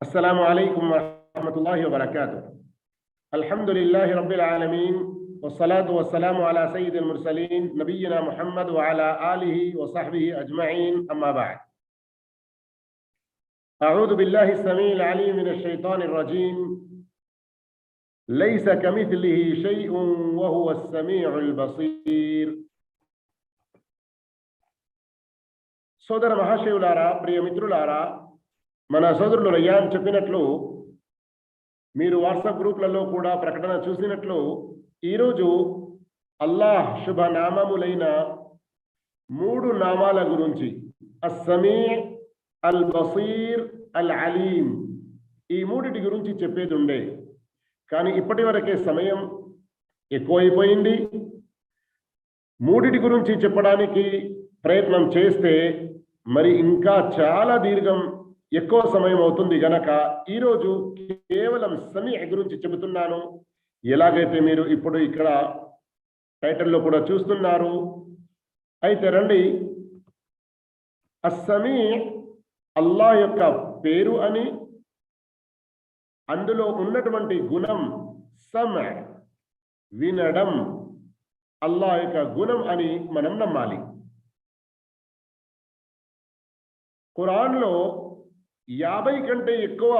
السلام عليكم ورحمة الله وبركاته. الحمد لله رب العالمين، والصلاة والسلام على سيد المرسلين نبينا محمد وعلى آله وصحبه أجمعين، أما بعد. أعوذ بالله السميع العليم من الشيطان الرجيم. ليس كمثله شيء وهو السميع البصير. సోదర మహాశయులారా, ప్రియ మిత్రులారా, మన సోదరులు రయ్యాన్ చెప్పినట్లు, మీరు వాట్సాప్ గ్రూప్లలో కూడా ప్రకటన చూసినట్లు, ఈరోజు అల్లాహ్ శుభనామములైన 3 నామాల గురించి, అస్సమీ, అల్ బసీర్, అల్ అలీం, ఈ 3 గురించి చెప్పేది ఉండే. కానీ ఇప్పటి వరకే సమయం ఎక్కువైపోయింది. 3 గురించి చెప్పడానికి ప్రయత్నం చేస్తే మరి ఇంకా చాలా ఎక్కువ సమయం అవుతుంది గనక ఈరోజు కేవలం సమీ గురించి చెబుతున్నాను. ఎలాగైతే మీరు ఇప్పుడు ఇక్కడ టైటిల్లో కూడా చూస్తున్నారు. అయితే రండి, అస్సమీ అల్లాహ్ యొక్క పేరు అని, అందులో ఉన్నటువంటి గుణం సమ, వినడం, అల్లాహ్ యొక్క గుణం అని మనం నమ్మాలి. ఖురాన్లో 50 కంటే ఎక్కువ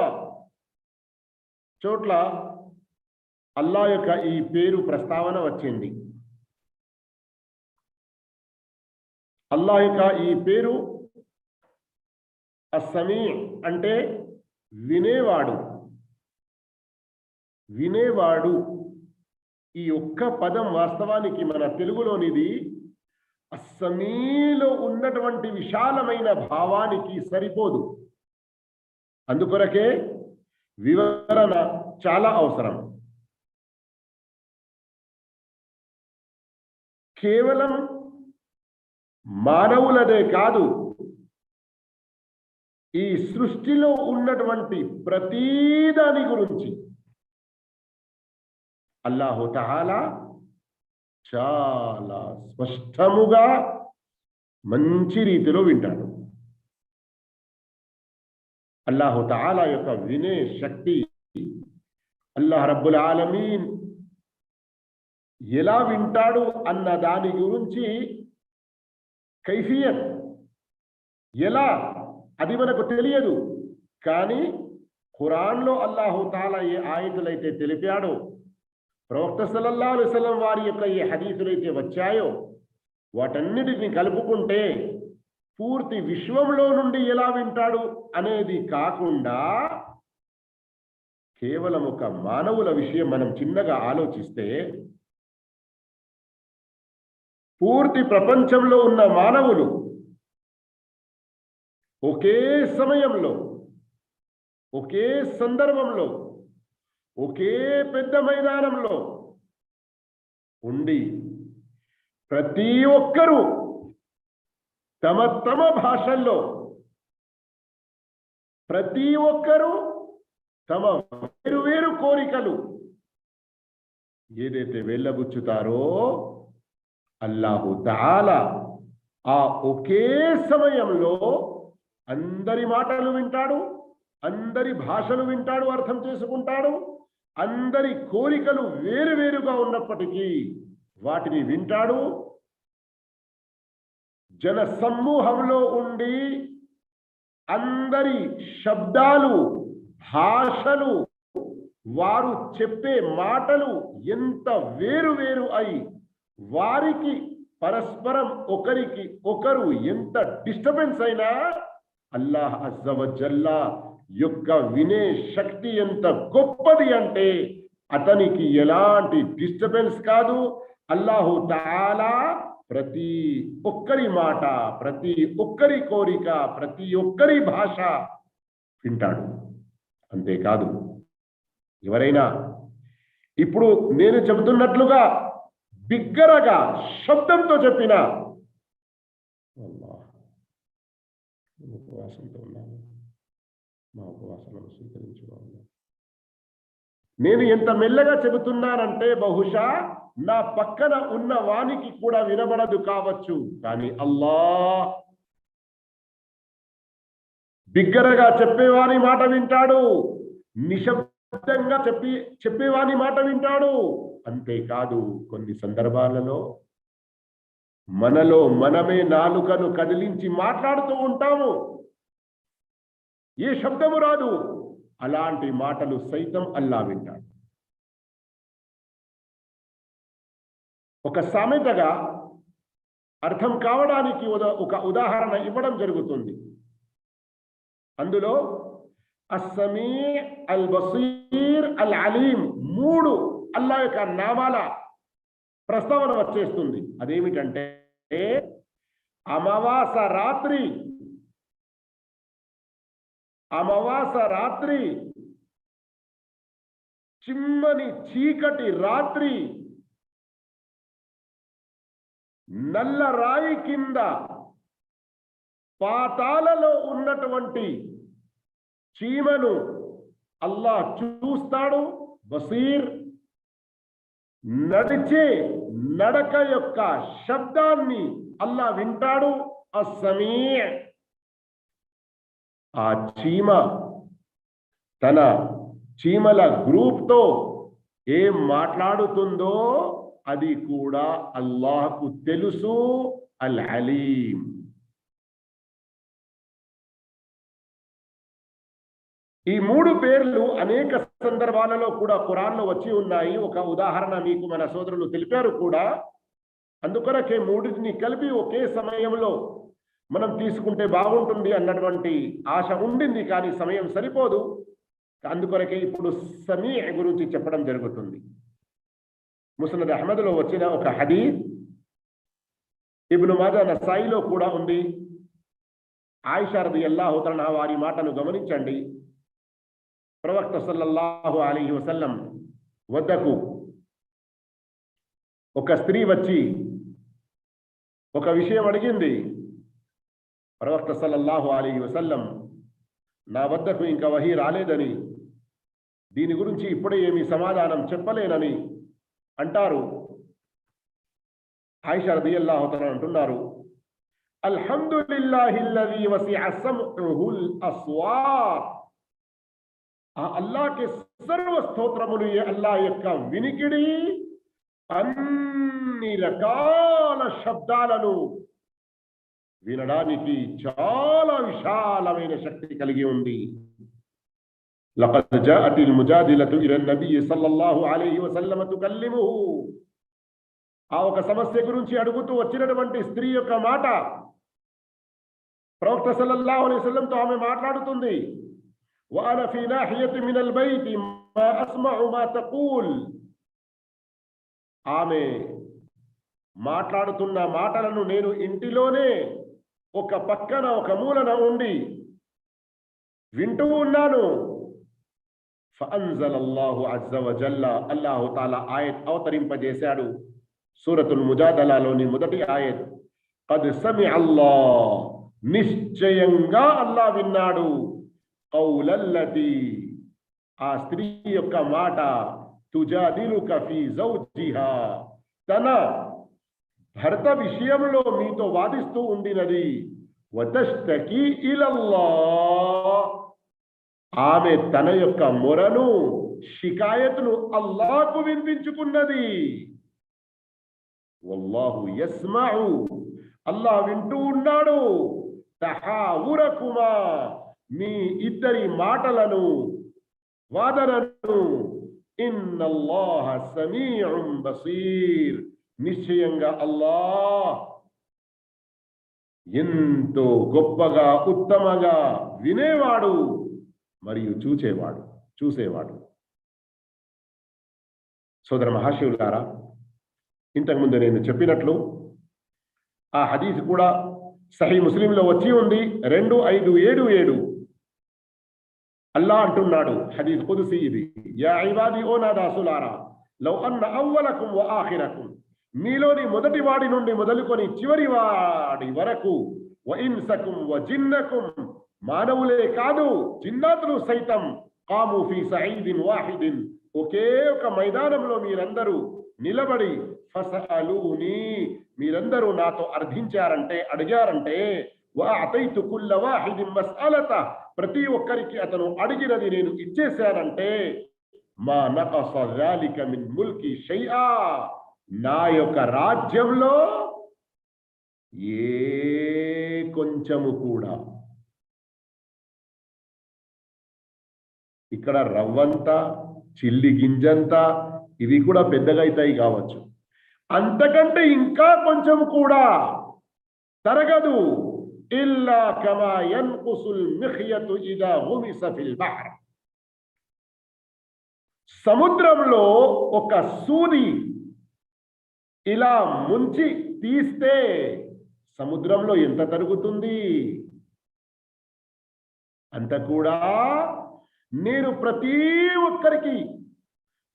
చోట్ల అల్లాహ్ యొక్క ఈ పేరు ప్రస్తావన వచ్చింది. అల్లాహ్ యొక్క ఈ పేరు అస్సమీ అంటే వినేవాడు. వినేవాడు ఈ ఒక్క పదం వాస్తవానికి మన తెలుగులోనిది అస్సమీలో ఉన్నటువంటి విశాలమైన భావానికి సరిపోదు. అందుకొరకే వివరణ చాలా అవసరం. కేవలం మానవులదే కాదు, ఈ సృష్టిలో ఉన్నటువంటి ప్రతీదాని గురించి అల్లాహు తఆలా చాలా స్పష్టముగా మంచి రీతిలో వింటాడు. అల్లాహు తఆలా యొక్క వినే శక్తి, అల్లాహ్ రబ్బుల్ ఆలమీన్ ఎలా వింటాడు అన్న దాని గురించి కైఫియత్ ఎలా, అది మనకు తెలియదు. కానీ ఖురాన్లో అల్లాహు తఆలా ఏ ఆయతులైతే తెలిపాడో, ప్రవక్త సల్లల్లాహు అలైహి వసల్లం వారి యొక్క ఏ హదీసులైతే వచ్చాయో, వాటన్నిటిని కలుపుకుంటే పూర్తి విశ్వంలో నుండి ఎలా వింటాడు అనేది కాకుండా కేవలం ఒక మానవుల విషయం మనం చిన్నగా ఆలోచిస్తే, పూర్తి ప్రపంచంలో ఉన్న మానవులు ఒకే సమయంలో, ఒకే సందర్భంలో, ఒకే పెద్ద మైదానంలో ఉండి ప్రతి ఒక్కరూ తమ తమ భాషల్లో, ప్రతి ఒక్కరూ తమ వేరు కోరికలు ఏదైతే వెళ్ళబుచ్చుతారో, అల్లాహు తఆలా ఆ ఒకే సమయంలో అందరి మాటలు వింటాడు, అందరి భాషలు వింటాడు, అర్థం చేసుకుంటాడు. అందరి కోరికలు వేరువేరుగా ఉన్నప్పటికీ వాటిని వింటాడు. జన సమూహంలో ఉండి అందరి శబ్దాలు, భాషలు, వారు చెప్పే మాటలు ఎంత వేరు అయి వారికి పరస్పరం ఒకరికి ఒకరు ఎంత డిస్టర్బెన్స్ అయినా, అల్లాహ్ అజ్జ వజల్లా యొక్క వినే శక్తి ఎంత గొప్పది అంటే అతనికి ఎలాంటి డిస్టర్బెన్స్ కాదు. అల్లాహు తఆలా ప్రతి ఒక్కరి మాట, ప్రతి ఒక్కరి కోరిక, ప్రతి ఒక్కరి భాష వింటాడు. అంతేకాదు, ఎవరైనా ఇప్పుడు నేను చెబుతున్నట్లుగా బిగ్గరగా శబ్దంతో చెప్పిన, ఉపవాసంతో ఉన్నాను, మా ఉపవాసాలను స్వీకరించుకోవాలి, నేను ఎంత మెల్లగా చెబుతున్నానంటే బహుశా నా పక్కన ఉన్న వానికి కూడా వినబడదు కావచ్చు. కానీ అల్లాహ్ బిగ్గరగా చెప్పేవాని మాట వింటాడు, నిశ్శబ్దంగా చెప్పేవాని మాట వింటాడు. అంతేకాదు కొన్ని సందర్భాలలో మనలో మనమే నాలుకను కదిలించి మాట్లాడుతూ ఉంటాము, ఏ శబ్దము రాదు, అలాంటి మాటలు సైతం అల్లా వింటాడు. ఒక సామెతగా అర్థం కావడానికి ఒక ఉదాహరణ ఇవ్వడం జరుగుతుంది. అందులో అస్సమీ, అల్ బసీర్, అల్ అలీం మూడు అల్లా యొక్క నామాల ప్రస్తావన వచ్చేస్తుంది. అదేమిటంటే అమావాస రాత్రి, చిమ్మని చీకటి రాత్రి, నల్ల రాయి కింద పాతాలలో ఉన్నటువంటి చీమను అల్లా చూస్తాడు. బసీర్, నడిచే నడక యొక్క శబ్దాన్ని అల్లా వింటాడు. అస్సమీ, ఆ చీమ తన చీమల గ్రూప్తో ఏం మాట్లాడుతుందో అది కూడా అల్లాహకు తెలుసు. అల్ అలీం. ఈ మూడు పేర్లు అనేక సందర్భాలలో కూడా ఖురాన్లో వచ్చి ఉన్నాయి. ఒక ఉదాహరణ మీకు మన సోదరులు తెలిపారు కూడా. అందుకొరకే మూడింటిని కలిపి ఒకే సమయంలో మనం తీసుకుంటే బాగుంటుంది అన్నటువంటి ఆశ ఉండింది, కానీ సమయం సరిపోదు. అందుకొరకే ఇప్పుడు సమీ గురించి చెప్పడం జరుగుతుంది. ముస్నద్ అహ్మద్లో వచ్చిన ఒక హదీస్, ఇబ్ను మాజా నసాయిలో కూడా ఉంది. ఆయిషా రదియల్లాహు తఆలా వారి మాటను గమనించండి. ప్రవక్త సల్లల్లాహు అలైహి వసల్లం వద్దకు ఒక స్త్రీ వచ్చి ఒక విషయం అడిగింది. ప్రవక్త సల్లల్లాహు అలైహి వసల్లం నా వద్దకు ఇంకా వహీ రాలేదని, దీని గురించి ఇప్పుడే ఏమీ సమాధానం చెప్పలేనని అంటారు. ఆయిషా రదియల్లాహు తఆలా అంటున్నారు, అల్హమ్దులిల్లాహిల్లజీ వసిఅ సమఉహుల్ అస్వాత్. ఆ అల్లాహ్కి సర్వ స్తోత్రములు. అల్లాహ్ యొక్క వినికిడి అన్ని రకాల శబ్దాలను వినడానికి చాలా విశాలమైన శక్తి కలిగి ఉంది. లఖద్ జాఅతిల్ ముజాదిలతు ఇలా నబీ సల్లల్లాహు అలైహి వసల్లం తుకల్లిముహు. ఆ ఒక సమస్య గురించి అడుగుతూ వచ్చినటువంటి స్త్రీ యొక్క మాట ప్రవక్త సల్లల్లాహు అలైహి వసల్లంతో ఆమె మాట్లాడుతుంది. وأنا في ناحية من البيت ما أسمع ما تقول. ఆమె మాట్లాడుతున్న మాటలను నేను ఇంటిలోనే ఒక పక్కన ఒక మూలన ఉండి వింటూ ఉన్నాను. فأنزل الله عز وجل. అల్లాహు తాలా ఆయత్ అవతరింపజేశాడు. సూరతుల్ ముజాదలాలోని మొదటి ఆయత్, قد سمع الله. నిశ్చయంగా అల్లాహ్ విన్నాడు. కౌలల్లతి, ఆ స్త్రీ యొక్క మాట, తుజాదిలుక ఫీ జౌజిహా, తన భర్త విషయంలో మీతో వాదిస్తూ ఉండినది. వతష్తకీ ఇలల్లాహ్, ఆమె తన యొక్క మొరను షికాయతును అల్లాహ్కు వినిపించుకున్నది. వల్లాహు యస్మఉ, అల్లాహ్ వింటూ ఉన్నాడు. తహావురకుమా, మీ ఇద్దరి మాటలను, వాదనను. ఇన్నల్లాహ సమీఉం బసీర్, నిశ్చయంగా అల్లాహ్ ఎంతో గొప్పగా ఉత్తమగా వినేవాడు మరియు చూసేవాడు. సోదర మహాశివులారా, ఇంతకుముందు నేను చెప్పినట్లు ఆ హదీస్ కూడా సహీ ముస్లింలో వచ్చి ఉంది. 2577 అల్లాహ్ అంటున్నాడు, హదీస్ ఖుదుసి ఇది, యా ఇబాది, ఓ నా దాసులారా, లౌ అన్న అవ్వలకుం వ ఆఖిరకుం, మీలోని మొదటి వాడి నుండి మొదలుకొని చివరి వాడి వరకు, వ ఇన్సకుం వ జిన్నకుం, మానవులే కాదు జిన్నాతులు సైతం, కాము ఫీ సঈదిన్ వాహిదిన్, ఒకే ఒక మైదానంలో మీరందరూ నిలబడి, ఫసఅలూని, మీరందరూ నాతో అర్థించారంటే, అడిగారంటే, వఅతైతు కుల్ల వాహిదిన్ మస్అలత, ప్రతి ఒక్కరికి అతను అడిగినది నేను ఇచ్చేశానంటే మా నకస జాలిక మిన్ ముల్కి షైఆ, నా యొక్క రాజ్యంలో ఏ కొంచెము కూడా, ఇక్కడ రవ్వంత చిల్లి గింజంత ఇవి కూడా పెద్దగా అవుతాయి కావచ్చు, అంతకంటే ఇంకా కొంచెం కూడా తరగదు. ఇల్లా కమా యన్కుసుల్ మిఖ్యతు ఇదా గుమిస ఫిల్ బహర్, సముద్రంలో ఒక సూది ఇలా ముంచి తీస్తే సముద్రంలో ఎంత తరుగుతుంది, అంత కూడా నేను ప్రతి ఒక్కరికి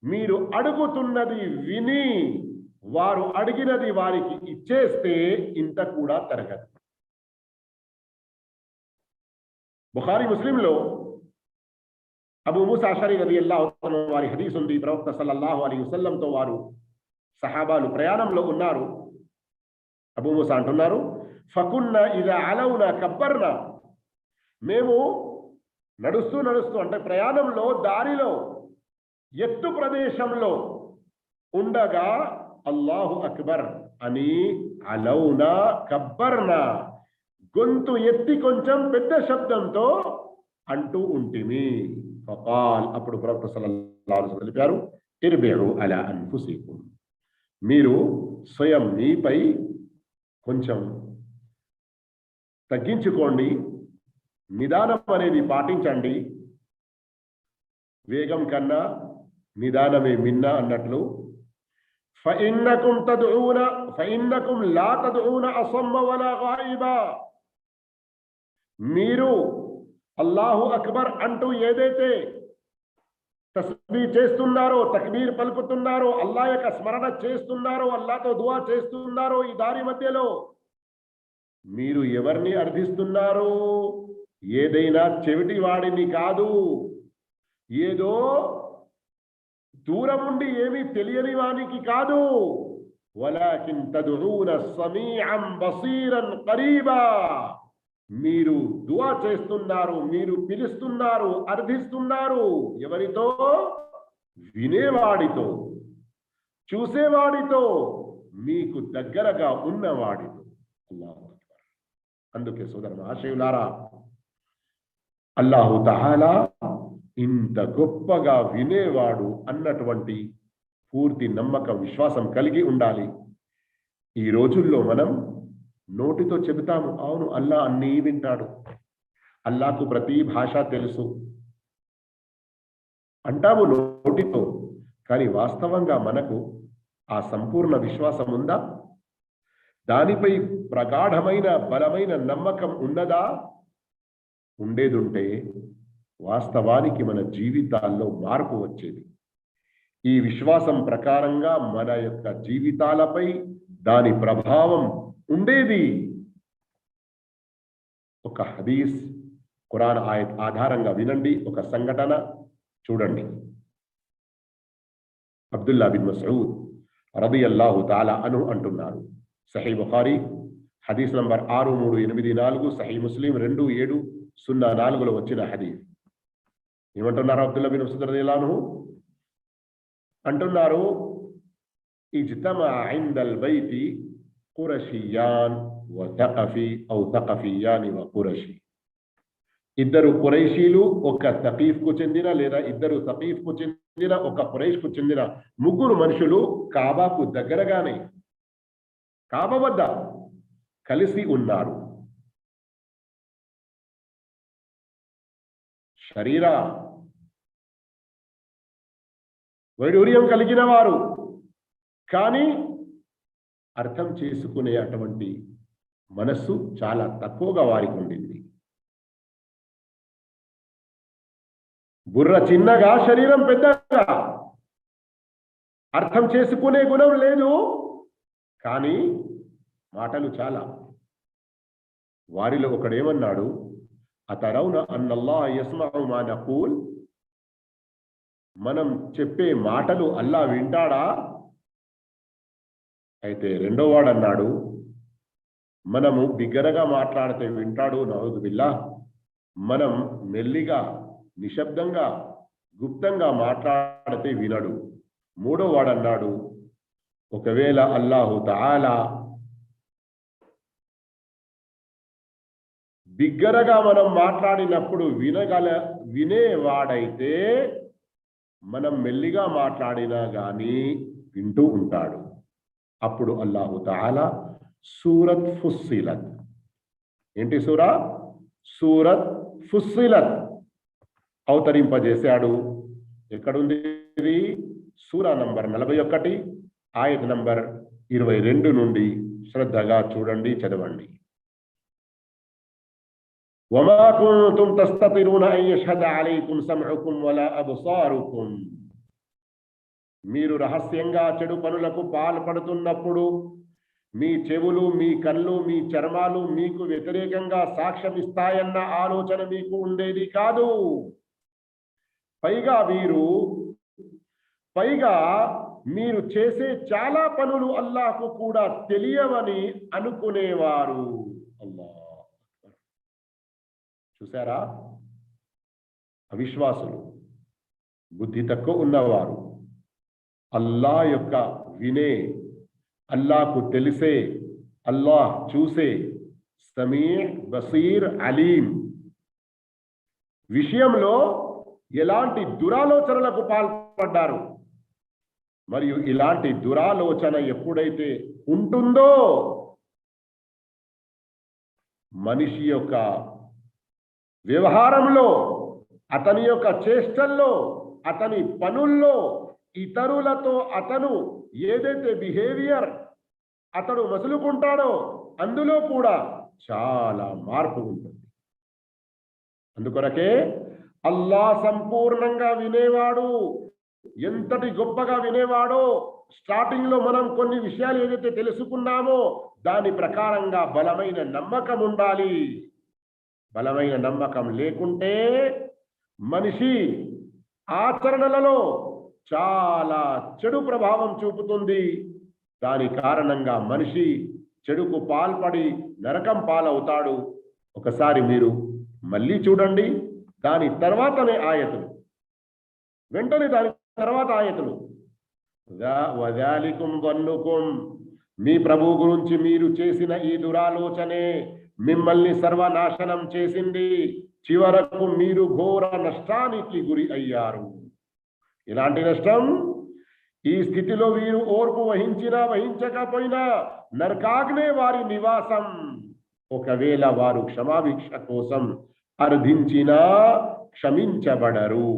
మీరు అడుగుతున్నది విని వారు అడిగినది వారికి ఇచ్చేస్తే ఇంత కూడా తరగదు. బుఖారీ ముస్లింలో అబూ మూసా అషరీ రలియల్లాహు అన్హు వారి హదీస్ ఉంది. ప్రవక్త సల్లల్లాహు అలైహి వసల్లంతో వారు సహాబాలు ప్రయాణంలో ఉన్నారు. అబూ మూసా అంటున్నారు, ఫకున్న ఇదా అలౌనా కబ్బర్నా, మేము నడుస్తూ నడుస్తూ అంటే ప్రయాణంలో దారిలో ఎత్తు ప్రదేశంలో ఉండగా అల్లాహు అక్బర్ అని అలౌనా కబ్బర్నా, గొంతు ఎత్తి కొంచెం పెద్ద శబ్దంతో అంటూ ఉంటిమి. ఫకాల్, అప్పుడు ప్రవక్త సల్లల్లాహు అలైహి వసల్లం తెలిపారు, ఇర్బిఉ అలా అన్ఫుసికుం, మీరు స్వయం మీపై కొంచెం తగ్గించుకోండి, నిదానం అనేది పాటించండి, వేగం కన్నా నిదానమే మిన్న అన్నట్లు. ఫఇన్నకుం లా తద్ఊన అసమ్మ వలా గాయిబా, మీరు అల్లాహు అక్బర్ అంటూ ఏదైతే తస్బీహ్ చేస్తున్నారో, తక్బీర్ పలుకుతున్నారో, అల్లా యొక్క స్మరణ చేస్తున్నారో, అల్లాతో దుఆ చేస్తున్నారో, ఈ దారి మధ్యలో మీరు ఎవరిని అర్థిస్తున్నారు? ఏదైనా చెవిటి వాడిని కాదు, ఏదో దూరం ఉండి ఏమీ తెలియని వానికి కాదు. వలాకిన్ తద్ఊన సమీఅం బసీరన్ కరీబా, మీరు దుఆ చేస్తున్నారు, మీరు పిలుస్తున్నారు, అర్థిస్తున్నారు ఎవరితో? వినేవాడితో, చూసేవాడితో, మీకు దగ్గరగా ఉన్నవాడితో. అల్లాహు అక్బర్. అందుకే సోదర మహాశయులారా, అల్లాహు తఆలా ఇంత గొప్పగా వినేవాడు అన్నటువంటి పూర్తి నమ్మకం, విశ్వాసం కలిగి ఉండాలి. ఈ రోజుల్లో మనం నోటితో చెబుతాము, అవును అల్లా అన్నీ వింటాడు, అల్లాకు ప్రతి భాష తెలుసు అంటాము నోటితో, కానీ వాస్తవంగా మనకు ఆ సంపూర్ణ విశ్వాసం ఉందా? దానిపై ప్రగాఢమైన బలమైన నమ్మకం ఉన్నదా? ఉండేదుంటే వాస్తవానికి మన జీవితాల్లో మార్పు వచ్చేది. ఈ విశ్వాసం ప్రకారంగా మన యొక్క జీవితాలపై దాని ప్రభావం ఉండేది. ఒక హదీస్, ఖురాన్ ఆయత్ ఆధారంగా వినండి, ఒక సంఘటన చూడండి. అబ్దుల్లా బిన్ మస్ఊద్ రదియల్లాహు తఆలా అన్హు అంటున్నారు, సహీ బుఖారీ హదీస్ నంబర్ 6384, సహీ ముస్లిం 2704లో వచ్చిన హదీస్. ఏమంటున్నారు అబ్దుల్లా బిన్ మస్ఊద్ రదియల్లాహు అన్హు? అంటున్నారు, ఇజ్తమా ఇందల్ బైతి ఖురషియాన్ వ తఖఫీ ఔ తఖఫియాన్ వ ఖురషి, ఇద్దరు ఖురైషీలు ఒక తఖీఫ్ కు చెందిన లేదా ఇద్దరు తఖీఫ్ కు చెందిన ఒక ఖురైష్ కు చెందిన ముగ్గురు మనుషులు కాబాకు దగ్గరగానే కాబా వద్ద కలిసి ఉన్నారు. శరీర వైడూర్యం కలిగిన వారు, కానీ అర్థం చేసుకునే అటువంటి మనస్సు చాలా తక్కువగా వారికి ఉండింది. బుర్ర చిన్నగా, శరీరం పెద్దగా, అర్థం చేసుకునే గుణం లేదు, కానీ మాటలు చాలా. వారిలో ఒకడేమన్నాడు, అతరౌన అన్నల్లాహ యస్మఉ మా నఖూల్, మనం చెప్పే మాటలు అల్లా వింటాడా? అయితే రెండో వాడు అన్నాడు, మనము బిగ్గరగా మాట్లాడితే వింటాడు, నౌజు బిల్లా. మనం మెల్లిగా నిశ్శబ్దంగా గుప్తంగా మాట్లాడితే వినడు. మూడో వాడన్నాడు, ఒకవేళ అల్లాహు తఆలా బిగ్గరగా మనం మాట్లాడినప్పుడు వినేవాడైతే మనం మెల్లిగా మాట్లాడినా గాని వింటూ ఉంటాడు. అప్పుడు అల్లాహు తఆలా సూరత్ ఫుస్సిలత్, ఏంటి సూరా? సూరత్ ఫుస్సిలత్ అవతరింపజేశాడు. ఎక్కడుంది ఇది? సూరా నంబర్ 41 ఆయత్ నంబర్ 22 నుండి శ్రద్ధగా చూడండి, చదవండి. వమా కుంతుం తస్తతిరూన అన్ యష్హద అలైకుం సమఉకుం వలా అబ్సారుకుం. మీరు రహస్యంగా చెడు పనులకు పాల్పడుతున్నప్పుడు మీ చెవులు, మీ కళ్ళు, మీ చర్మాలు మీకు వ్యతిరేకంగా సాక్ష్యం ఇస్తాయన్న ఆలోచన మీకు ఉండేది కాదు. పైగా మీరు చేసే చాలా పనులు అల్లాహ్కు కూడా తెలియవని అనుకునేవారు. అల్లాహ్ చూసారా? అవిశ్వాసులు, బుద్ధి తక్కువ ఉన్నవారు, అల్లాహ్ యొక్క వినే, అల్లాహ్కు తెలిసే, అల్లాహ్ చూసే సమీ, బసీర్, అలీం విషయంలో ఎలాంటి దురాలోచనలకు పాల్పడ్డారు. మరియు ఇలాంటి దురాలోచన ఎప్పుడైతే ఉంటుందో మనిషి యొక్క వ్యవహారంలో, అతని యొక్క చేష్టల్లో, అతని పనుల్లో, ఇతరులతో అతను ఏదైతే బిహేవియర్ అతడు మసులుకుంటాడో అందులో కూడా చాలా మార్పు ఉంటుంది. అందుకొరకే అల్లాహ్ సంపూర్ణంగా వినేవాడు, ఎంతటి గొప్పగా వినేవాడో స్టార్టింగ్ లో మనం కొన్ని విషయాలు ఏదైతే తెలుసుకున్నామో దాని ప్రకారంగా బలమైన నమ్మకం ఉండాలి. బలమైన నమ్మకం లేకుంటే మనిషి ఆచరణలలో చాలా చెడు ప్రభావం చూపుతుంది. దాని కారణంగా మనిషి చెడుకు పాల్పడి నరకం పాలవుతాడు. ఒకసారి మీరు మళ్ళీ చూడండి, దాని తర్వాతనే ఆయతులు, వెంటనే దాని తర్వాత ఆయతులు. వదాలికుం ظنكم, మీ ప్రభు గురించి మీరు చేసిన ఈ దురాలోచనే మిమ్మల్ని సర్వనాశనం చేసింది. చివరకు మీరు ఘోర నష్టానికి గురి అయ్యారు. ఎలాంటి నష్టం? ఈ స్థితిలో వీరు ఓర్పు వహించినా వహించకపోయినా నరకాగ్నే వారి నివాసం. ఒకవేళ వారు క్షమాభిక్ష కోసం అర్థించినా క్షమించబడరు.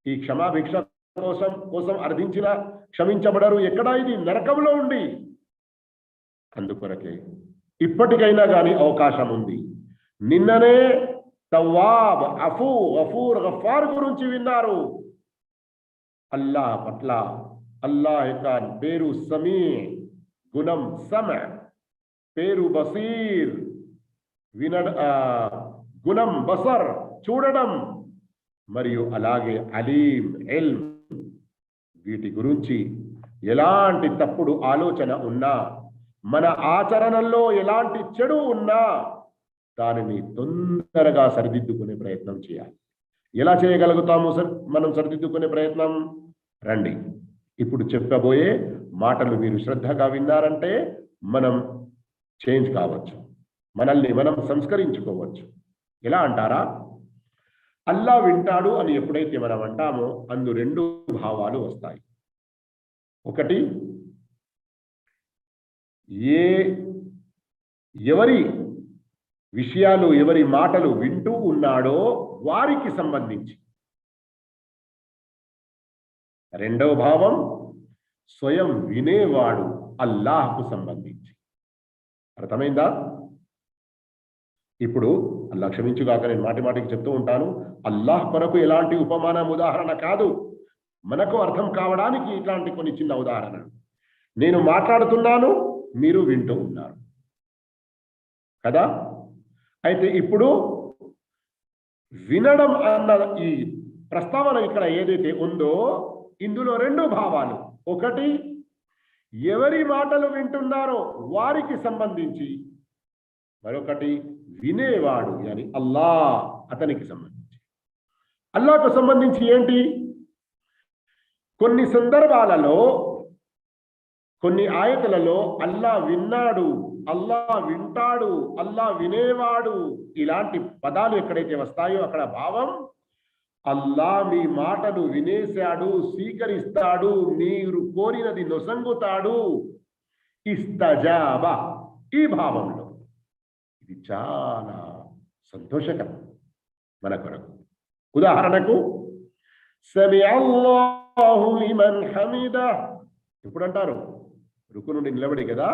ఈ క్షమాభిక్ష కోసం అర్థించినా క్షమించబడరు. ఎక్కడ? ఇది నరకంలో ఉండి. అందుకొరకే ఇప్పటికైనా కానీ అవకాశం ఉంది. నిన్ననే తవ్వాబ్, అఫూ, గఫూర్, గఫార్ గురించి విన్నారు. అల్లాహ్ పట్ల అల్లాహ్ యొక్క పేరు సమీ, గుణం సమ, పేరు బసీర్, గుణం బసర్, చూడడం, మరియు అలాగే అలీం, ఇల్మ్, వీటి గురించి ఎలాంటి తప్పుడు ఆలోచన ఉన్నా, మన ఆచరణలో ఎలాంటి చెడు ఉన్నా దానిని తొందరగా సరిదిద్దుకునే ప్రయత్నం చేయాలి. ఎలా చేయగలుగుతాము మనం సరిదిద్దుకునే ప్రయత్నం? రండి, ఇప్పుడు చెప్పబోయే మాటలు మీరు శ్రద్ధగా విన్నారంటే మనం చేంజ్ కావచ్చు, మనల్ని మనం సంస్కరించుకోవచ్చు. ఎలా అంటారా? అల్లా వింటాడు అని ఎప్పుడైతే మనం అంటామో అందు రెండు భావాలు వస్తాయి. ఒకటి, ఎవరి విషయాలు, ఎవరి మాటలు వింటూ ఉన్నాడో వారికి సంబంధించి. రెండవ భావం, స్వయం వినేవాడు అల్లాహ్కు సంబంధించి. అర్థమైందా? ఇప్పుడు అల్లాహ్ క్షమించుగాక, నేను మాటి మాటికి చెప్తూ ఉంటాను, అల్లాహ్ కొరకు ఎలాంటి ఉపమానం, ఉదాహరణ కాదు, మనకు అర్థం కావడానికి ఇట్లాంటి కొన్ని చిన్న ఉదాహరణ. నేను మాట్లాడుతున్నాను, మీరు వింటూ ఉన్నారు కదా. అయితే ఇప్పుడు వినడం అన్న ఈ ప్రస్తావన ఇక్కడ ఏదైతే ఉందో ఇందులో రెండు భావాలు. ఒకటి, ఎవరి మాటలు వింటున్నారో వారికి సంబంధించి. మరొకటి వినేవాడు అని అల్లా, అతనికి సంబంధించి. అల్లాకు సంబంధించి ఏంటి? కొన్ని సందర్భాలలో, కొన్ని ఆయతలలో అల్లా విన్నాడు, అల్లా వింటాడు, అల్లా వినేవాడు ఇలాంటి పదాలు ఎక్కడైతే వస్తాయో అక్కడ భావం అల్లా మీ మాటను వినేశాడు, స్వీకరిస్తాడు, మీరు కోరినది నొసంగుతాడు. ఇస్తజాబ, ఈ భావంలో ఇది చాలా సంతోషకరం మన కొరకు. ఉదాహరణకు సమిఅల్లాహు లిమన్ హమిదా, ఇప్పుడు అంటారు రుకు నుండి నిలబడి కదా,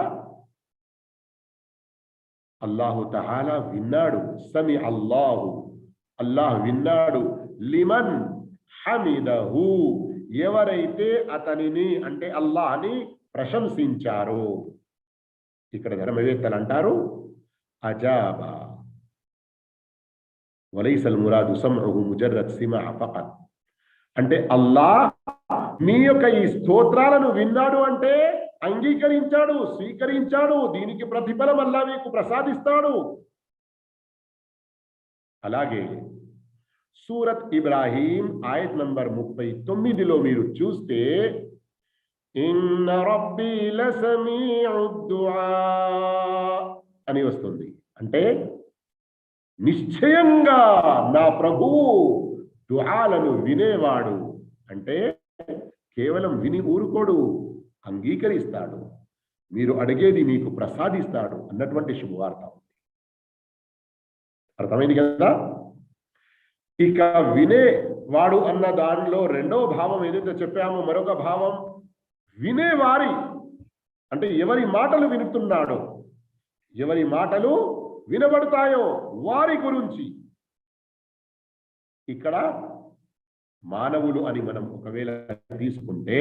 అల్లాహు తఆలా విన్నాడు. సమి అల్లాహు, అల్లాహ్ విన్నాడు. లిమన్ హమిదహు, ఎవరైతే అతనిని అంటే అల్లాహ్ని ప్రశంసించారో. ఇక్కడ ధర్మవేత్తలు అంటారు అజాబా వలైసల్ మురాదు సమ్ఉహు ముజర్రద్ సిమా ఫకత్, అంటే అల్లాహ్ మీ యొక్క ఈ స్తోత్రాలను విన్నాడు అంటే అంగీకరించాడు, స్వీకరించాడు, దీనికి ప్రతిఫలం అల్లా మీకు ప్రసాదిస్తాడు. అలాగే సూరత్ ఇబ్రాహీం ఆయత్ నంబర్ 39లో మీరు చూస్తే ఇన్న రబ్బీ లసమీఉద్ దుఆ అని వస్తుంది. అంటే నిశ్చయంగా నా ప్రభువు దుఆలను వినేవాడు, అంటే కేవలం విని ఊరుకోడు, అంగీకరిస్తాడు, మీరు అడిగేది మీకు ప్రసాదిస్తాడు అన్నటువంటి శుభవార్త ఉంది. అర్థమైంది కదా? ఇక వినేవాడు అన్న దానిలో రెండవ భావం ఏదైతే చెప్పామో, మరొక భావం వినేవారి, అంటే ఎవరి మాటలు వినుతున్నాడో, ఎవరి మాటలు వినబడతాయో వారి గురించి. ఇక్కడ మానవులు అని మనం ఒకవేళ తీసుకుంటే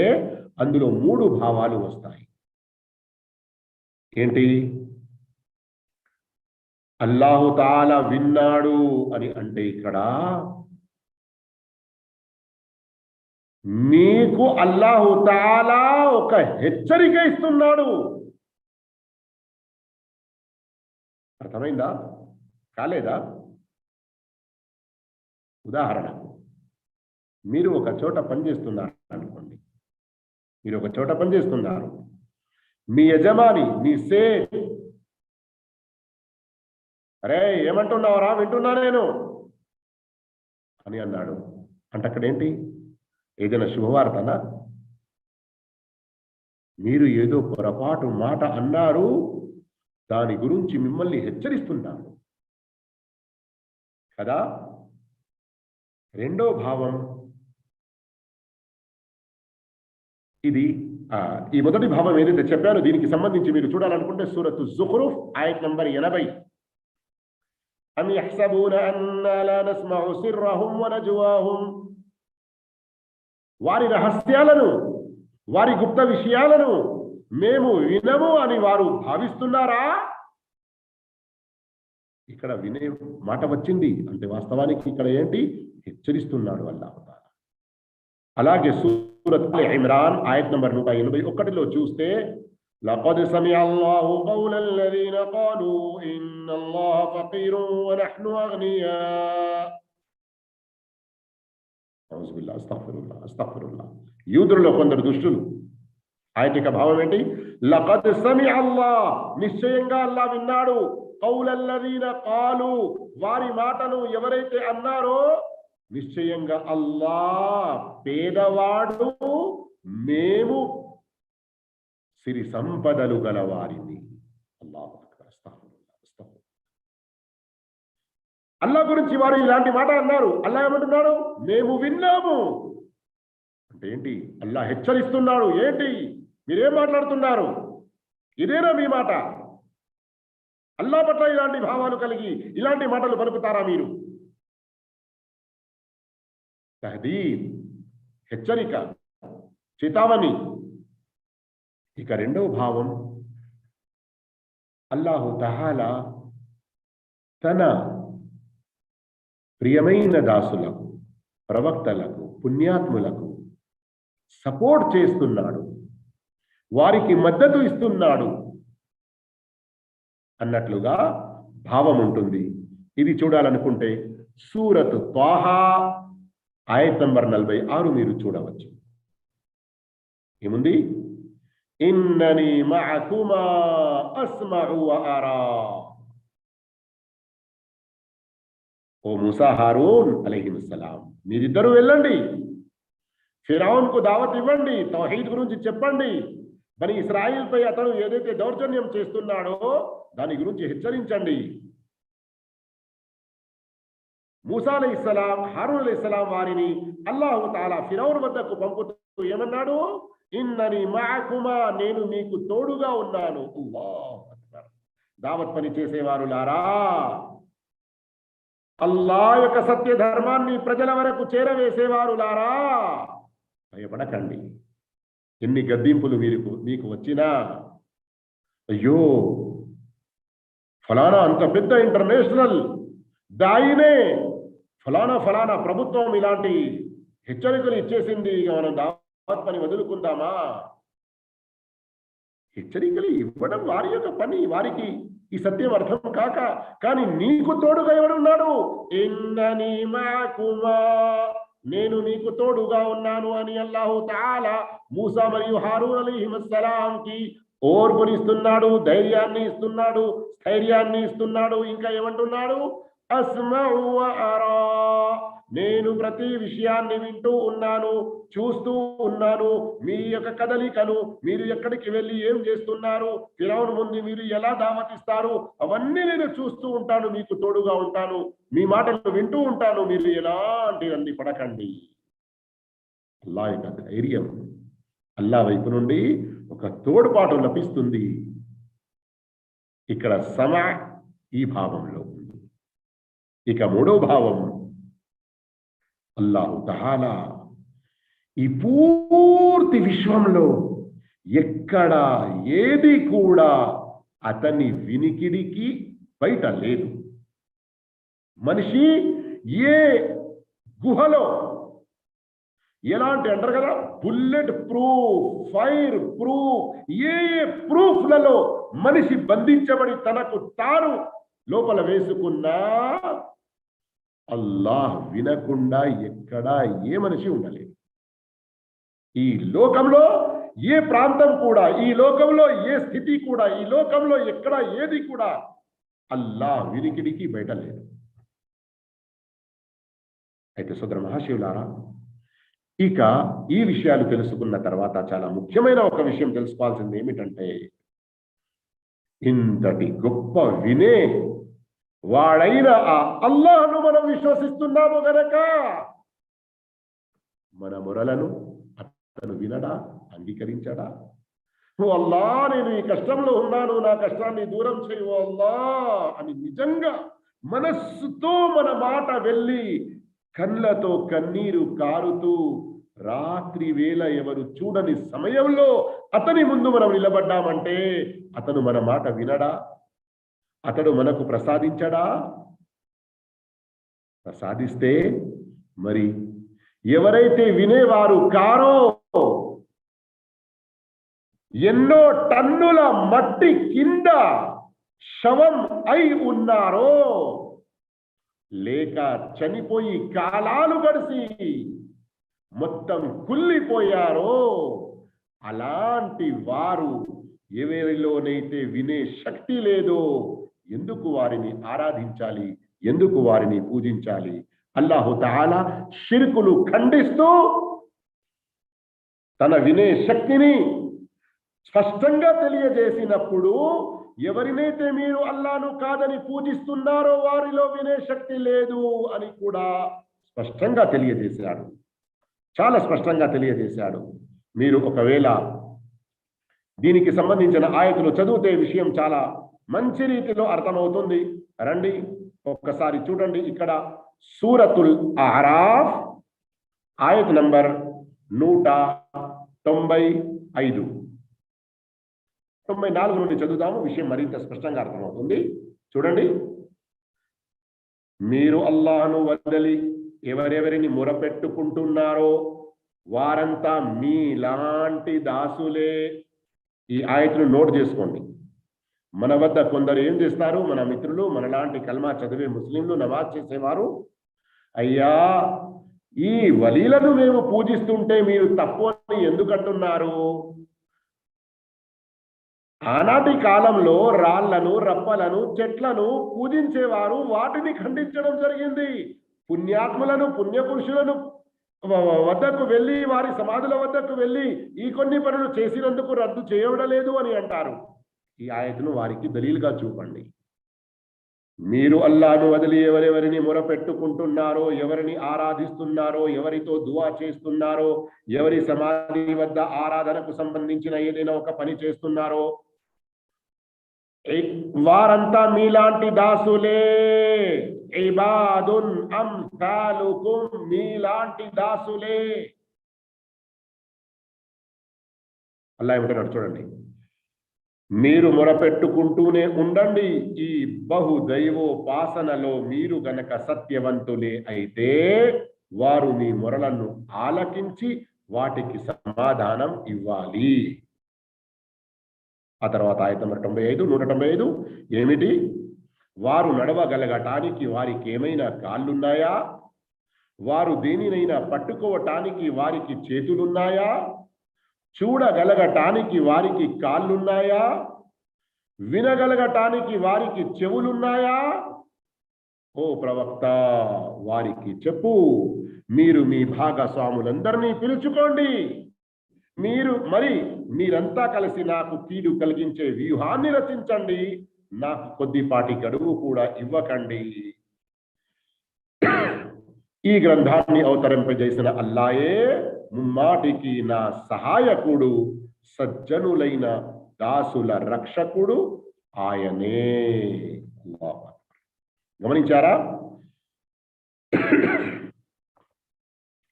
అందులో 3 భావాలు వస్తాయి. ఏంటి? అల్లాహు తాలా విన్నాడు అని అంటే ఇక్కడ మీకు అల్లాహు తాలా ఒక హెచ్చరిక ఇస్తున్నాడు. అర్థమైందా? కాలేదా? ఉదాహరణకు మీరు ఒక చోట పనిచేస్తున్నారు అనుకోండి, మీరు ఒక చోట పనిచేస్తున్నారు, మీ యజమాని, మీ సేట్, అరే ఏమంటున్నావురా, వింటున్నా నేను అని అన్నాడు అంటే అక్కడ ఏంటి? ఏదైనా శుభవార్తనా? మీరు ఏదో పొరపాటు మాట అన్నారు, దాని గురించి మిమ్మల్ని హెచ్చరిస్తున్నారు కదా. రెండో భావం ఇది. ఈ మొదటి భావం ఏదైతే చెప్పారో దీనికి సంబంధించి మీరు చూడాలనుకుంటే సూరత్ జుఖ్రుఫ్ ఆయత్ నంబర్ 80. అమ్ యహ్సబూన అన్నా లా నస్మఉ సిర్రహుం వ నజ్వాహుం, వారి రహస్యాలను, వారి గుప్త విషయాలను మేము వినము అని వారు భావిస్తున్నారా? ఇక్కడ వినే మాట వచ్చింది అంటే వాస్తవానికి ఇక్కడ ఏంటి? హెచ్చరిస్తున్నాడు అల్లాహ్ తాలా. అలాగే సూరత్ ఇమ్రాన్ ఆయత్ నంబర్ 181లో చూస్తే లఖద్ సమిఅ అల్లాహు కౌలల్ లదీన ఖాలూ ఇన్నల్లాహ ఫకీరున్ వ నహ్ను అగ్నియా. ఔజుబిల్లాహ్, అస్తగ్ఫిరుల్లాహ్, అస్తగ్ఫిరుల్లాహ్. యూదులలో కొందరు దుష్టులు. ఆయత యొక్క భావం ఏంటి? లఖద్ సమిఅ అల్లాహ్, నిశ్చయంగా అల్లాహ్ విన్నాడు. కౌలల్ లదీన ఖాలూ, వారి మాటను ఎవరైతే అన్నారో, నిశ్చయంగా అల్లాహ్ పేదవాడు, మేము సిరి సంపదలు గల వారిని. అల్లాహు అక్బర్, అస్తగ్ఫిరుల్లాహ్, అస్తగ్ఫిరుల్లాహ్. అల్లాహ్ గురించి వారు ఇలాంటి మాట అన్నారు. అల్లాహ్ ఏమంటున్నాడు? మేము విన్నాము అంటే ఏంటి? అల్లాహ్ హెచ్చరిస్తున్నాడు. ఏంటి మీరేం మాట్లాడుతున్నారు? ఇదేనా మీ మాట? అల్లాహ్ పట్ల ఇలాంటి భావాలు కలిగి ఇలాంటి మాటలు పలుకుతారా మీరు? తహదీద్, హెచ్చరిక, చేతావని. ఇక రెండవ భావం, అల్లాహు తఆలా తన ప్రియమైన దాసులకు, ప్రవక్తలకు, పుణ్యాత్ములకు సపోర్ట్ చేస్తున్నాడు, వారికి మద్దతు ఇస్తున్నాడు అన్నట్లుగా భావం ఉంటుంది. ఇది చూడాలనుకుంటే సూరత్ త్వాహా ఆయత్ నంబర్ 46 మీరు చూడవచ్చు. ఏముంది? ఇన్ననీ మఅకుమా అస్మఉ వ అరా. ఓ మూసా, హారూన్ అలైహిస్సలాం, మీరిద్దరూ వెళ్ళండి, ఫిరౌన్కు దావత్ ఇవ్వండి, తౌహీద్ గురించి చెప్పండి, బనీ ఇస్రాయిల్ పై అతను ఏదైతే దౌర్జన్యం చేస్తున్నాడో దాని గురించి హెచ్చరించండి. మూసా అలైహిస్సలాం, హారూన్ అలైహిస్సలాం వారిని అల్లాహు తఆలా ఫిరౌన్ వద్దకు పంపుతూ ఏమన్నాడు? ఇన్ననీ మఅకుమా, నేను మీకు తోడుగా ఉన్నాను. అల్లాహు అక్బర్. దావత్ పని చేసేవారులారా, అల్లాహ్ యొక్క సత్య ధర్మాన్ని ప్రజల వరకు చేరవేసేవారులారా, భయపడకండి. ఎన్ని గద్దింపులు మీకు వచ్చినా, అయ్యో ఫలానా అంత పెద్ద ఇంటర్నేషనల్ దాయినే, ఫలానా ప్రభుత్వం ఇలాంటి హెచ్చరికలు ఇచ్చేసింది, ఇక మనం దావత్ పని వదులుకుందామా? హెచ్చరికలు ఇవ్వడం వారి యొక్క పని, వారికి ఈ సత్యం అర్థం కాక. కానీ నీకు తోడుగా ఎవడున్నాడు? ఇన్ననీ మఅకుమా, నేను నీకు తోడుగా ఉన్నాను అని అల్లాహు తఆలా మూసా మరియు హారూన్ అలైహిస్సలాంకి ఓర్పునిస్తున్నాడు, ధైర్యాన్ని ఇస్తున్నాడు, స్థైర్యాన్ని ఇస్తున్నాడు. ఇంకా ఏమంటున్నాడు? అస్మఉ వ అరా, నేను ప్రతి విషయాన్ని వింటూ ఉన్నాను, చూస్తూ ఉన్నాను, మీ యొక్క కదలికను, మీరు ఎక్కడికి వెళ్ళి ఏం చేస్తున్నారు, ఫిరౌన్ ముందు మీరు ఎలా దావతిస్తారు, అవన్నీ నేను చూస్తూ ఉంటాను, మీకు తోడుగా ఉంటాను, మీ మాటలు వింటూ ఉంటాను, మీరు ఎలాంటి అన్ని పడకండి. అల్లాహ్ యొక్క ధైర్యం, అల్లాహ్ వైపు నుండి ఒక తోడ్పాటు లభిస్తుంది. ఇక్కడ సమా ఈ భావంలో ఉంది. ఇక మూడో భావం, అల్లాహు తఆలా ఈ పూర్తి విశ్వంలో ఎక్కడ ఏది కూడా అతని వినికిడికి బయట లేదు. మనిషి ఏ గుహలో ఎలాంటి అంటారు కదా, బుల్లెట్ ప్రూఫ్, ఫైర్ ప్రూఫ్, ఏ ప్రూఫ్లలో మనిషి బంధించబడి తనకు తాను లోపల వేసుకున్నా అల్లాహ్ వినకుండా ఎక్కడా ఏ మనిషి ఉండలేదు. ఈ లోకంలో ఏ ప్రాంతం కూడా, ఈ లోకంలో ఏ స్థితి కూడా, ఈ లోకంలో ఎక్కడ ఏది కూడా అల్లాహ్ వినికిడికి బయట లేదు. అయితే సోదర మహాశివులారా, ఇక ఈ విషయాలు తెలుసుకున్న తర్వాత చాలా ముఖ్యమైన ఒక విషయం తెలుసుకోవాల్సింది ఏమిటంటే, ఇంతటి గొప్ప వినే వాడైన ఆ అల్లాహ్ను మనం విశ్వసిస్తున్నాము గనక మన మొరలను అతను వినడా, అంగీకరించడా? ఓ అల్లా, నేను ఈ కష్టంలో ఉన్నాను, నా కష్టాన్ని దూరం చేయు అల్లా అని నిజంగా మనస్సుతో మన మాట వెళ్ళి కళ్ళతో కన్నీరు కారుతూ రాత్రి వేళ ఎవరు చూడని సమయంలో అతని ముందు మనం నిలబడ్డామంటే అతను మన మాట వినడా? అతడు మనకు ప్రసాదించడా? ప్రసాదిస్తే మరి ఎవరైతే వినేవారు కారో, ఎన్నో టన్నుల మట్టి కింద శవం అయి ఉన్నారో, లేక చనిపోయి కాలాలు గడిసి మొత్తం కుళ్ళిపోయారో, అలాంటి వారు ఎవరిలోనైతే వినే శక్తి లేదో ఎందుకు వారిని ఆరాధించాలి, ఎందుకు వారిని పూజించాలి? అల్లాహు తఆలా షిర్కులు ఖండిస్తూ తన వినే శక్తిని స్పష్టంగా తెలియజేసినప్పుడు, ఎవరినైతే మీరు అల్లాహ్ను కాదని పూజిస్తున్నారో వారిలో వినే శక్తి లేదు అని కూడా స్పష్టంగా తెలియజేశాడు. చాలా స్పష్టంగా తెలియజేశాడు. మీరు ఒకవేళ దీనికి సంబంధించిన ఆయతులు చదివితే విషయం చాలా మంచి రీతిలో అర్థమవుతుంది. రండి ఒక్కసారి చూడండి. ఇక్కడ సూరతుల్ అరాఫ్ ఆయత్ నంబర్ 195, 94 నుండి చదువుతాము. విషయం మరింత స్పష్టంగా అర్థమవుతుంది. చూడండి. మీరు అల్లాహ్ను వదలి ఎవరెవరిని మొరపెట్టుకుంటున్నారో వారంతా మీలాంటి దాసులే. ఈ ఆయతును నోట్ చేసుకోండి. మన వద్ద కొందరు ఏం చేస్తారు, మన మిత్రులు, మనలాంటి కల్మా చదివే ముస్లింలు, నమాజ్ చేసేవారు, అయ్యా ఈ వలీలను మేము పూజిస్తుంటే మీరు తప్పు అని ఎందుకంటున్నారు? ఆనాటి కాలంలో రాళ్లను, రప్పలను, చెట్లను పూజించేవారు, వాటిని ఖండించడం జరిగింది. పుణ్యాత్ములను, పుణ్యపురుషులను వద్దకు వెళ్ళి, వారి సమాధుల వద్దకు వెళ్ళి ఈ కొన్ని పనులు చేసినందుకు రద్దు చేయబడలేదు అని అంటారు. ఈ ఆయతను వారికి దలీలుగా చూపండి. మీరు అల్లాను వదిలి ఎవరెవరిని మొరపెట్టుకుంటున్నారో, ఎవరిని ఆరాధిస్తున్నారో, ఎవరితో దువా చేస్తున్నారో, ఎవరి సమాధి వద్ద ఆరాధనకు సంబంధించిన ఏదైనా ఒక పని చేస్తున్నారో, వారంతా మీలాంటి దాసులే. ఇబాదున్ అమ్సాలుకుం, మీలాంటి దాసులే. అల్లాహ్ ఏమంటున్నాడు చూడండి, మీరు మొరపెట్టుకుంటూనే ఉండండి. ఈ బహు దైవోపాసనలో మీరు గనక సత్యవంతులే అయితే వారు మీ మొరలను ఆలకించి వాటికి సమాధానం ఇవ్వాలి. ఆ తర్వాత ఆయత నంబర్ 95, 195 ఏమిటి? వారు నడవగలగటానికి వారికి ఏమైనా కాళ్ళున్నాయా? వారు దేనినైనా పట్టుకోవటానికి వారికి చేతులున్నాయా? చూడగలగటానికి వారికి కాళ్ళున్నాయా? వినగలగటానికి వారికి చెవులున్నాయా? ఓ ప్రవక్త, వారికి చెప్పు, మీరు మీ భాగస్వాములందరినీ పిలుచుకోండి. మీరంతా కలిసి నాకు కీడు కలిగించే వ్యూహాన్ని రచించండి. నాకు కొద్దిపాటి గడువు కూడా ఇవ్వకండి. ఈ గ్రంథాన్ని అవతరింపజేసిన అల్లాయే ముమ్మాటికి నా సహాయకుడు, సజ్జనులైన దాసుల రక్షకుడు ఆయనే. గమనించారా?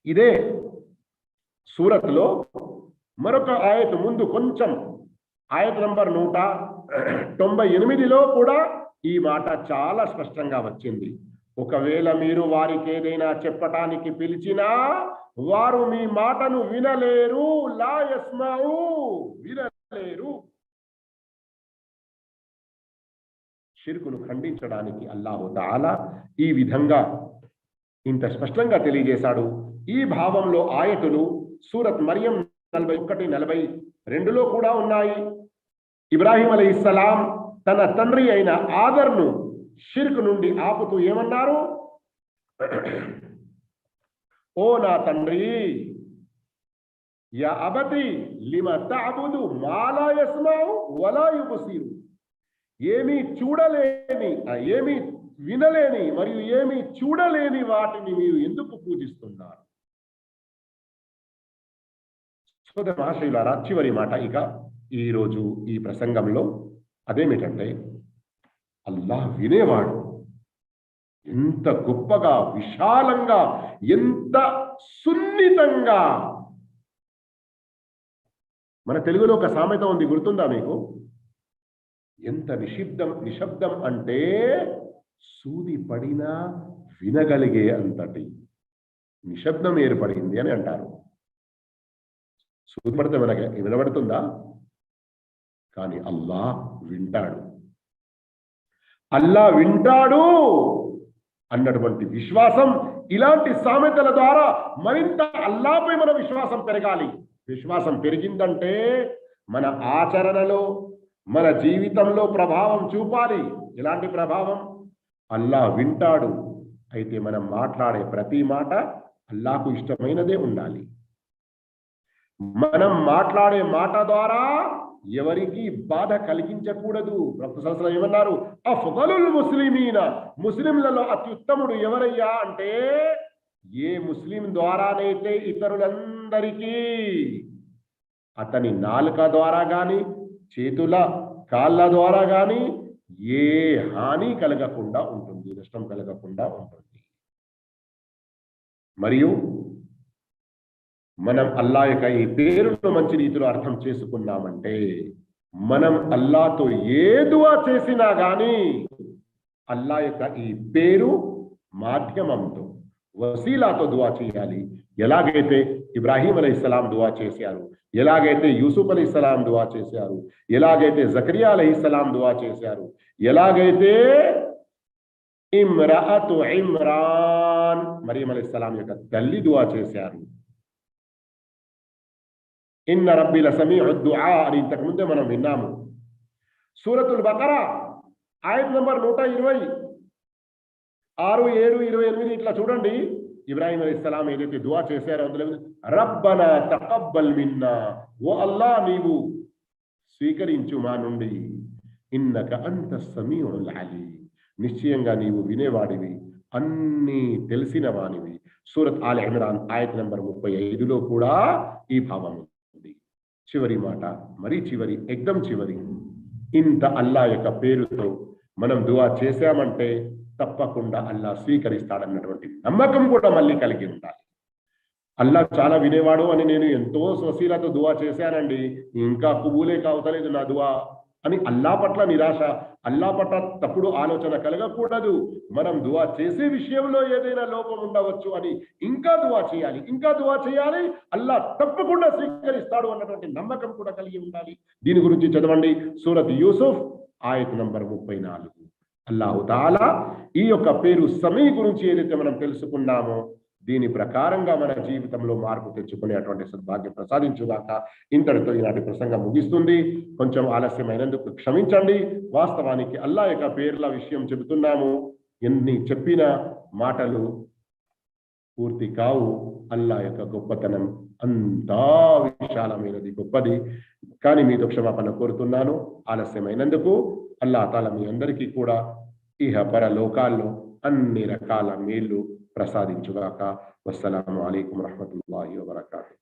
ఇదే సూరత్లో మరొక ఆయత ముందు కొంచెం, ఆయత నంబర్ 198లో కూడా ఈ మాట చాలా స్పష్టంగా వచ్చింది. ఒకవేళ మీరు వారికి ఏదైనా చెప్పటానికి పిలిచినా వారు మీ మాటను వినలేరు. లా యస్మౌ, వినలేరు. షిర్కును ఖండించడానికి అల్లాహు తఆలా ఈ విధంగా ఇంత స్పష్టంగా తెలియజేశాడు. ఈ భావంలో ఆయతులు సూరత్ మరియం 41, 42లో కూడా ఉన్నాయి. ఇబ్రాహీం అలైహిస్సలాం తన తండ్రి అయిన ఆదర్ను షిర్క్ నుండి ఆపుతూ ఏమన్నారు? ఓ నా తండ్రి, యా అబతి లిమ తఅబుదు మా లా యస్మౌ వలా యుబ్సిరు, ఏమీ వినలేని మరియు ఏమీ చూడలేని వాటిని మీరు ఎందుకు పూజిస్తున్నారు? సోదర మహాశయులారా, చివరి మాట ఇక ఈరోజు ఈ ప్రసంగంలో అదేమిటంటే, అల్లాహ్ వినేవాడు. ఎంత గొప్పగా, విశాలంగా, ఎంత సున్నితంగా. మన తెలుగులో ఒక సామెత ఉంది, గుర్తుందా మీకు? ఎంత నిశ్శబ్దం అంటే సూది పడినా వినగలిగే అంతటి నిశ్శబ్దం ఏర్పడింది అని అంటారు. సూది పడితే వినబడుతుందా? కానీ అల్లాహ్ వింటాడు. అల్లాహ్ వింటాడు అన్నటువంటి విశ్వాసం, ఇలాంటి సామెతల ద్వారా మరింత అల్లాహ్పై మన విశ్వాసం పెరగాలి. విశ్వాసం పెరిగిందంటే మన ఆచరణలో, మన జీవితంలో ప్రభావం చూపాలి. ఎలాంటి ప్రభావం? అల్లాహ్ వింటాడు. అయితే మనం మాట్లాడే ప్రతి మాట అల్లాహ్కు ఇష్టమైనదే ఉండాలి. మనం మాట్లాడే మాట ద్వారా ఎవరికి బాధ కలిగించకూడదు. ప్రవక్త సల్లల్లాహు అలైహి వసల్లం ఏమన్నారు? అఫ్దలుల్ ముస్లిమీన, ముస్లింలలో అత్యుత్తముడు ఎవరయ్యా అంటే, ఏ ముస్లిం ద్వారానైతే ఇతరులందరికీ అతని నాలుక ద్వారా గాని, చేతుల కాళ్ళ ద్వారా గాని ఏ హాని కలగకుండా ఉంటుంది, నష్టం కలగకుండా ఉంటుంది. మరియు మనం అల్లాహ్ యొక్క ఈ పేరును మంచి రీతిలో అర్థం చేసుకున్నామంటే, మనం అల్లాహ్తో ఏ దువా చేసినా గాని అల్లాహ్ యొక్క ఈ పేరు మాధ్యమంతో, వసీలాతో దువా చేయాలి. ఎలాగైతే ఇబ్రాహీం అలైహిస్సలాం దువా చేశారు, ఎలాగైతే యూసుఫ్ అలైహిస్సలాం దువా చేశారు, ఎలాగైతే జకరియా అలైహిస్సలాం దువా చేశారు, ఎలాగైతే ఇమ్రాఅతు ఇమ్రాన్ మరియం అలైహిస్సలాం యొక్క తల్లి దువా చేశారు. ఇన్న రబ్బీ లసమీఉ దుఆ అని ఇంతకు ముందే మనం విన్నాము. సూరతుల్ బకరా ఆయత్ నంబర్ 120, 6, 7, 28 ఇట్లా చూడండి. ఇబ్రాహీం అలైహిస్సలాం ఏదైతే దువా చేశారో అందులో రబ్బనా తకబ్బల్ మిన్నా, ఓ అల్లాహ్ నీవు స్వీకరించు మా నుండి, ఇన్నక అంత సమీఉల్ అలీం, నిశ్చయంగా నీవు వినేవాడివి, అన్నీ తెలిసిన వానివి. సూరత్ ఆల్ ఇమ్రాన్ ఆయత్ నంబర్ 35లో కూడా ఈ భావం ఉంది. చివరి మాట, మరి చివరి, ఎగ్దం చివరి, ఇంత అల్లా యొక్క పేరుతో మనం దువా చేశామంటే తప్పకుండా అల్లా స్వీకరిస్తాడన్నటువంటి నమ్మకం కూడా మళ్ళీ కలిగి ఉండాలి. అల్లా చాలా వినేవాడు అని నేను ఎంతో వసీలతో దువా చేశానండి, ఇంకా కుబూలే కావతలేదు నా దువా అని అల్లా పట్ల నిరాశ, అల్లా పట్ల తప్పుడు ఆలోచన కలగకూడదు. మనం దువా చేసే విషయంలో ఏదైనా లోపం ఉండవచ్చు అని ఇంకా దువా చేయాలి, ఇంకా దువా చేయాలి, అల్లా తప్పకుండా స్వీకరిస్తాడు అన్నటువంటి నమ్మకం కూడా కలిగి ఉండాలి. దీని గురించి చదవండి సూరత్ యూసుఫ్ ఆయత్ నంబర్ 34. అల్లాహు తాలా ఈ యొక్క పేరు సమీ గురించి ఏదైతే మనం తెలుసుకున్నామో దీని ప్రకారంగా మన జీవితంలో మార్పు తెచ్చుకునేటువంటి సద్భాగ్యం ప్రసాదించుగాక. ఇంతటితో ఈనాటి ప్రసంగం ముగిస్తుంది. కొంచెం ఆలస్యమైనందుకు క్షమించండి. వాస్తవానికి అల్లా యొక్క పేర్ల విషయం చెబుతున్నాము, ఎన్ని చెప్పిన మాటలు పూర్తి కావు. అల్లా యొక్క గొప్పతనం అంతా విశాలమైనది, గొప్పది. కానీ మీతో క్షమాపణ కోరుతున్నాను ఆలస్యమైనందుకు. అల్లా తాలా మీ అందరికీ కూడా ఇహ పర లోకాల్లో అన్ని రకాల మేలు ప్రసాదించుగాక. వస్సలాము అలైకుం వరహ్మతుల్లాహి వబరకాతుహు.